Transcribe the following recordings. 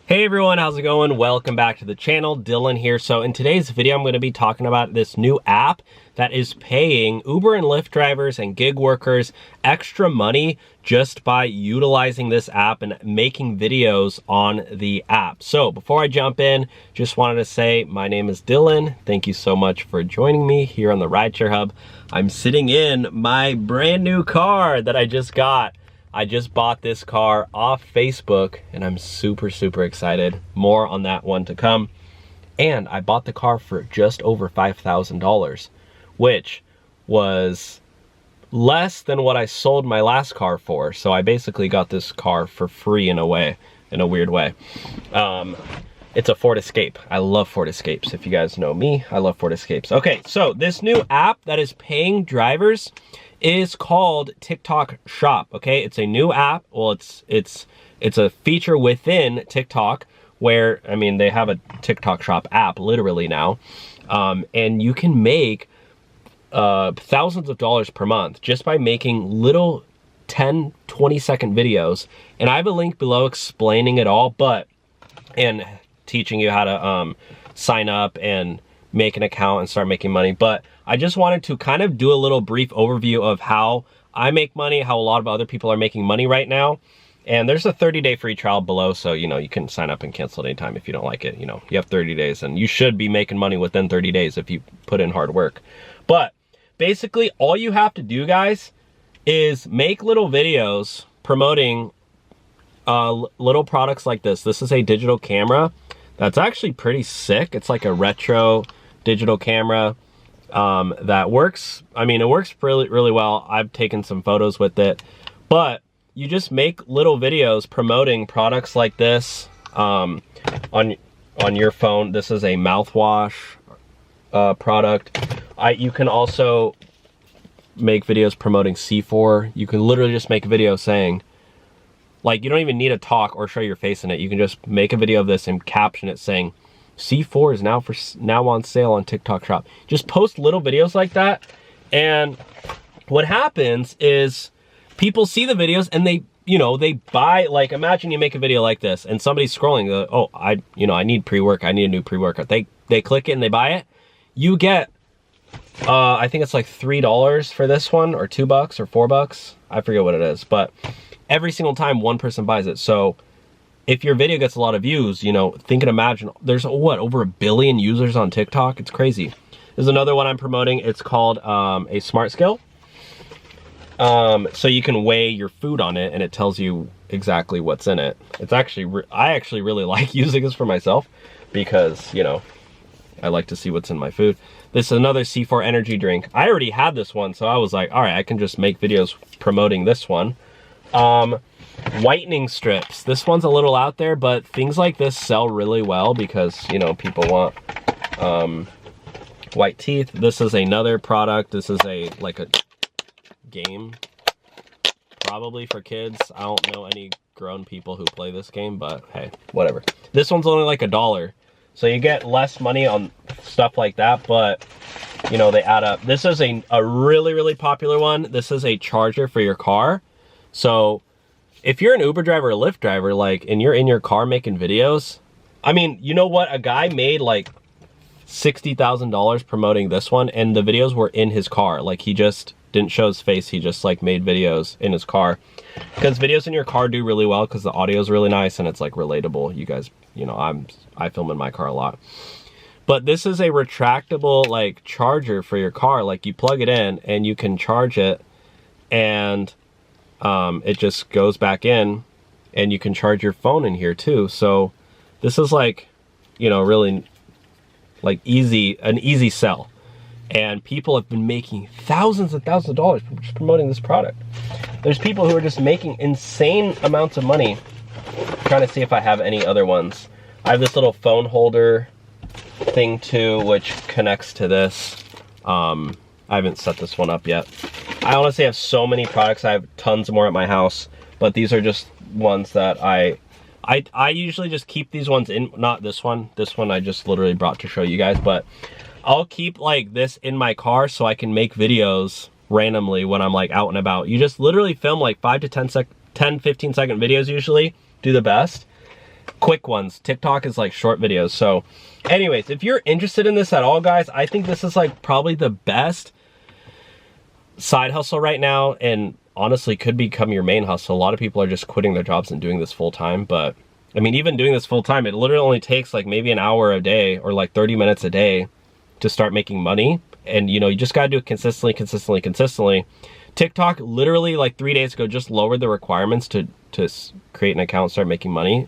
Hey everyone, how's it going? Welcome back to the channel. Dylan here. So in today's video, I'm going to be talking about this new app that is paying Uber and Lyft drivers and gig workers extra money just by utilizing this app and making videos on the app. So before I jump in, just wanted to say my name is Dylan. Thank you so much for joining me here on the Rideshare Hub. I'm sitting in my brand new car that I just got. I just bought this car off Facebook and I'm super excited. More on that one to come. And I bought the car for just over $5,000, which was less than what I sold my last car for. So I basically got this car for free in a way, in a weird way. It's a Ford Escape. I love Ford Escapes. If you guys know me, I love Ford Escapes. Okay, so this new app that is paying drivers is called TikTok Shop. Okay, it's a new app. Well, it's a feature within TikTok where, I mean, they have a TikTok Shop app literally now, and you can make thousands of dollars per month just by making little 10-20 second videos. And I have a link below explaining it all, and teaching you how to sign up and make an account and start making money. But I just wanted to kind of do a little brief overview of how I make money, how a lot of other people are making money right now. And there's a 30-day free trial below, so you can sign up and cancel at any time if you don't like it. You have 30 days and you should be making money within 30 days if you put in hard work. But basically all you have to do, guys, is make little videos promoting little products like this. This is a digital camera that's actually pretty sick. It's like a retro digital camera that works. I mean, it works really well. I've taken some photos with it, but you just make little videos promoting products like this on your phone. This is a mouthwash product. You can also make videos promoting C4. You can literally just make a video saying, like, you don't even need to talk or show your face in it. You can just make a video of this and caption it saying, C4 is now on sale on TikTok Shop. Just post little videos like that, and what happens is people see the videos and they buy. Like, imagine you make a video like this and somebody's scrolling, oh, I need pre-work, I need a new pre-workout. They click it and they buy it. You get I think it's like $3 for this one, or $2 or $4. I forget what it is, but every single time one person buys it. So if your video gets a lot of views, think and imagine, there's what, over 1 billion users on TikTok? It's crazy. There's another one I'm promoting. It's called a Smart Scale. So you can weigh your food on it and it tells you exactly what's in it. It's actually, I actually really like using this for myself because, I like to see what's in my food. This is another C4 energy drink. I already had this one, so I was like, all right, I can just make videos promoting this one. Whitening strips. This one's a little out there, but things like this sell really well because, people want white teeth. This is another product. This is like a game, probably for kids. I don't know any grown people who play this game, but hey, whatever. This one's only like $1. So you get less money on stuff like that, but they add up. This is a really popular one. This is a charger for your car. So if you're an Uber driver or Lyft driver, and you're in your car making videos, I mean, you know what? A guy made like $60,000 promoting this one, and the videos were in his car. Like, he just didn't show his face. He just made videos in his car, because videos in your car do really well because the audio is really nice and it's like relatable. You guys, I film in my car a lot. But this is a retractable charger for your car. Like, you plug it in and you can charge it, and it just goes back in, and you can charge your phone in here too. So this is really an easy sell. And people have been making thousands and thousands of dollars just promoting this product. There's people who are just making insane amounts of money. I'm trying to see if I have any other ones. I have this little phone holder thing too, which connects to this. I haven't set this one up yet. I honestly have so many products. I have tons more at my house, but these are just ones that I usually just keep these ones in. Not this one. This one I just literally brought to show you guys, but I'll keep this in my car so I can make videos randomly when I'm out and about. You just literally film 5 to 10, 15 second videos usually, do the best. quick ones. TikTok is like short videos. So anyways, if you're interested in this at all, guys, I think this is like probably the best side hustle right now, and honestly could become your main hustle. A lot of people are just quitting their jobs and doing this full time, but I mean, even doing this full time, it literally only takes like maybe an hour a day or like 30 minutes a day to start making money. And you know, you just gotta do it consistently. TikTok literally like 3 days ago just lowered the requirements to create an account and start making money.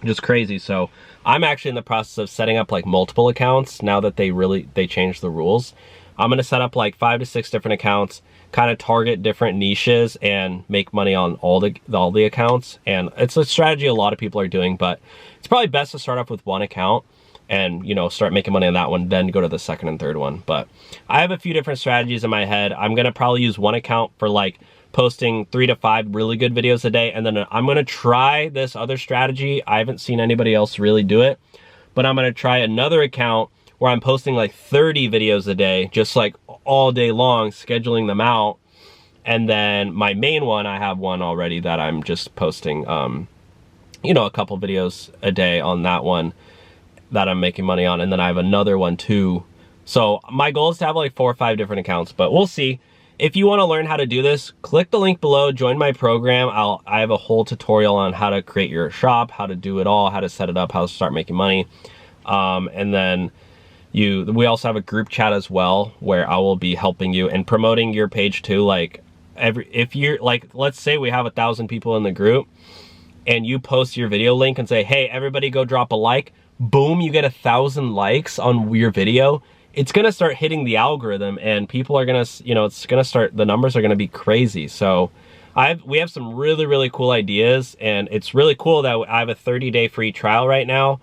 Just crazy. So I'm actually in the process of setting up like multiple accounts now that they changed the rules. I'm gonna set up like 5 to 6 different accounts, kind of target different niches and make money on all the accounts. And it's a strategy a lot of people are doing, but it's probably best to start off with one account and, you know, start making money on that one, then go to the second and third one. But I have a few different strategies in my head. I'm gonna probably use one account for like posting 3 to 5 really good videos a day, and then I'm gonna try this other strategy. I haven't seen anybody else really do it, but I'm gonna try another account where I'm posting like 30 videos a day, just like all day long, scheduling them out. And then my main one, I have one already that I'm just posting, you know, a couple videos a day on that one that I'm making money on. And then I have another one too. So my goal is to have like 4 or 5 different accounts, but we'll see. If you want to learn how to do this, click the link below, join my program. I have a whole tutorial on how to create your shop, how to do it all, how to set it up, how to start making money. And then we also have a group chat as well where I will be helping you and promoting your page too. Like if you're like, let's say we have 1,000 people in the group and you post your video link and say, hey, everybody go drop a like, boom, you get 1,000 likes on your video. It's gonna start hitting the algorithm and people are gonna, you know, it's gonna start, the numbers are gonna be crazy. So we have some really, really cool ideas, and it's really cool that I have a 30-day free trial right now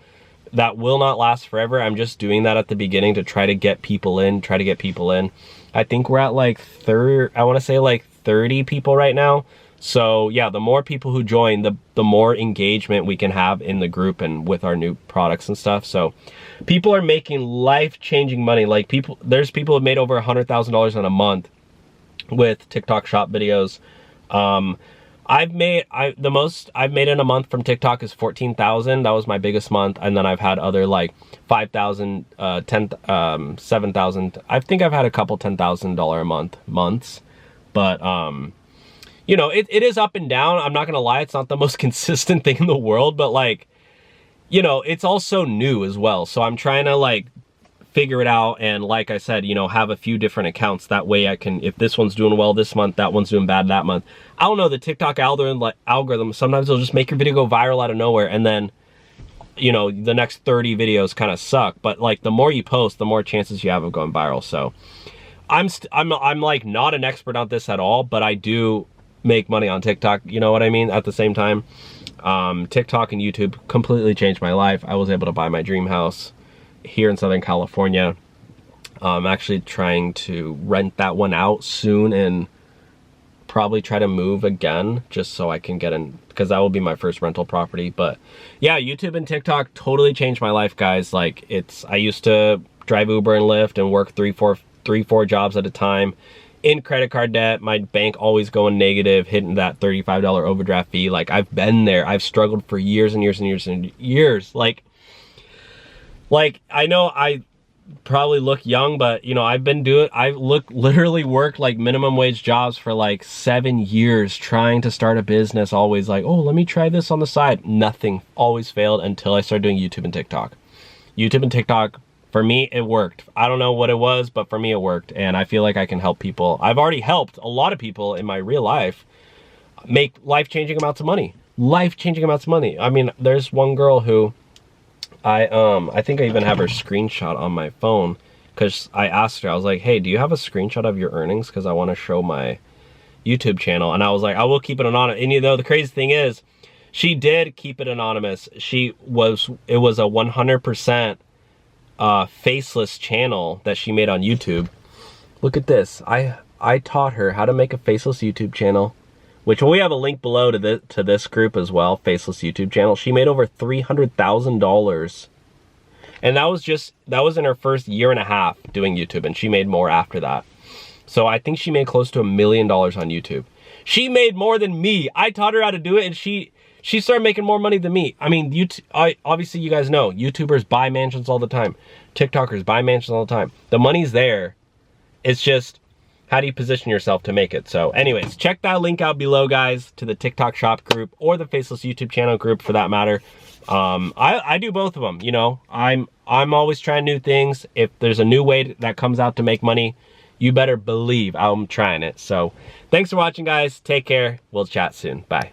that will not last forever. I'm just doing that at the beginning to try to get people in, I think we're at like I wanna say like 30 people right now. So yeah, the more people who join, the more engagement we can have in the group and with our new products and stuff. So people are making life-changing money. Like there's people who have made over $100,000 in a month with TikTok shop videos. The most I've made in a month from TikTok is 14,000. That was my biggest month. And then I've had other like 5,000, 7,000. I think I've had a couple $10,000 a month months, but, you know, it is up and down. I'm not gonna lie, it's not the most consistent thing in the world, but like, you know, it's also new as well. So I'm trying to like figure it out. And like I said, you know, have a few different accounts. That way I can, if this one's doing well this month, that one's doing bad that month. I don't know, the TikTok algorithm, sometimes it'll just make your video go viral out of nowhere. And then, you know, the next 30 videos kind of suck. But like the more you post, the more chances you have of going viral. So I'm like not an expert on this at all, but I do make money on TikTok, you know what I mean? At the same time, TikTok and YouTube completely changed my life. I was able to buy my dream house here in Southern California. I'm actually trying to rent that one out soon and probably try to move again just so I can get in, because that will be my first rental property. But yeah, YouTube and TikTok totally changed my life, guys. Like I used to drive Uber and Lyft and work three, four jobs at a time, in credit card debt, my bank always going negative, hitting that $35 overdraft fee. Like I've been there. I've struggled for years and years and years and years. Like I know I probably look young, but you know, I literally worked like minimum wage jobs for like 7 years trying to start a business. Always like, oh, let me try this on the side. Nothing, always failed until I started doing YouTube and TikTok. YouTube and TikTok, for me, it worked. I don't know what it was, but for me, it worked. And I feel like I can help people. I've already helped a lot of people in my real life make life-changing amounts of money. Life-changing amounts of money. I mean, there's one girl who I think I even have her screenshot on my phone, because I asked her, I was like, hey, do you have a screenshot of your earnings? Because I want to show my YouTube channel. And I was like, I will keep it anonymous. And you know, the crazy thing is, she did keep it anonymous. It was a 100% faceless channel that she made on YouTube. Look at this. I taught her how to make a faceless YouTube channel, which we have a link below to this group as well, faceless YouTube channel. She made over $300,000. And that was in her first year and a half doing YouTube, and she made more after that. So I think she made close to $1 million on YouTube. She made more than me. I taught her how to do it, and she She started making more money than me. I mean, obviously you guys know, YouTubers buy mansions all the time. TikTokers buy mansions all the time. The money's there. It's just, how do you position yourself to make it? So anyways, check that link out below, guys, to the TikTok shop group or the Faceless YouTube channel group for that matter. I do both of them, you know. I'm always trying new things. If there's a new way that comes out to make money, you better believe I'm trying it. So thanks for watching, guys. Take care. We'll chat soon. Bye.